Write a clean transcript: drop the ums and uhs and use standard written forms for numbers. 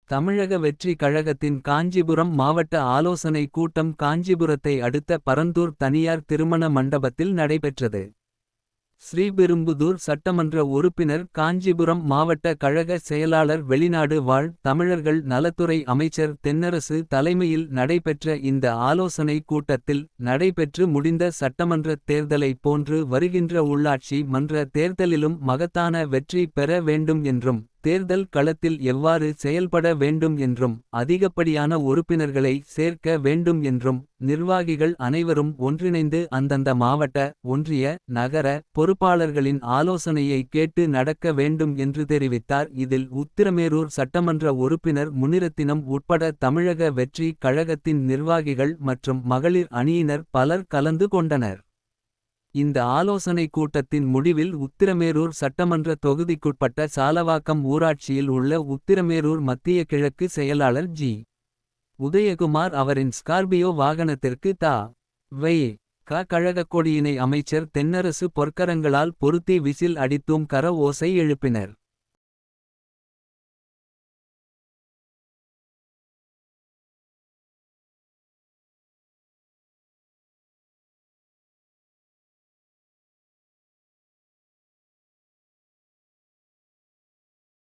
தமிழக வெற்றி கழகத்தின் காஞ்சிபுரம் மாவட்ட ஆலோசனை கூட்டம் காஞ்சிபுரத்தை அடுத்த பரந்தூர் தனியார் திருமண மண்டபத்தில் நடைபெற்றது. ஸ்ரீபெரும்புதூர் சட்டமன்ற உறுப்பினர், காஞ்சிபுரம் மாவட்ட கழக செயலாளர், வெளிநாடு வாழ் தமிழர்கள் நலத்துறை அமைச்சர் தென்னரசு தலைமையில் நடைபெற்ற இந்த ஆலோசனை கூட்டத்தில், நடைபெற்று முடிந்த சட்டமன்ற தேர்தலைப் போன்று வருகின்ற உள்ளாட்சி மன்ற தேர்தலிலும் மகத்தான வெற்றி பெற வேண்டும் என்றும், தேர்தல் களத்தில் எவ்வாறு செயல்பட வேண்டும் என்றும், அதிகப்படியான உறுப்பினர்களை சேர்க்க வேண்டும் என்றும், நிர்வாகிகள் அனைவரும் ஒன்றிணைந்து அந்தந்த மாவட்ட, ஒன்றிய, நகர பொறுப்பாளர்களின் ஆலோசனையை கேட்டு நடக்க வேண்டும் என்று தெரிவித்தார். இதில் உத்திரமேரூர் சட்டமன்ற உறுப்பினர் முனிரத்தினம் உட்பட தமிழக வெற்றி கழகத்தின் நிர்வாகிகள் மற்றும் மகளிர் அணியினர் பலர் கலந்து கொண்டனர். இந்த ஆலோசனை கூட்டத்தின் முடிவில் உத்திரமேரூர் சட்டமன்ற தொகுதிக்குட்பட்ட சாலவாக்கம் ஊராட்சியில் உள்ள உத்திரமேரூர் மத்திய கிழக்கு செயலாளர் ஜி. உதயகுமார் அவரின் ஸ்கார்பியோ வாகனத்திற்கு வை. கழகக் கொடியினை அமைச்சர் தென்னரசு பொற்கரங்களால் பொருத்தி விசில் அடித்தும் கர ஓசை எழுப்பினர்.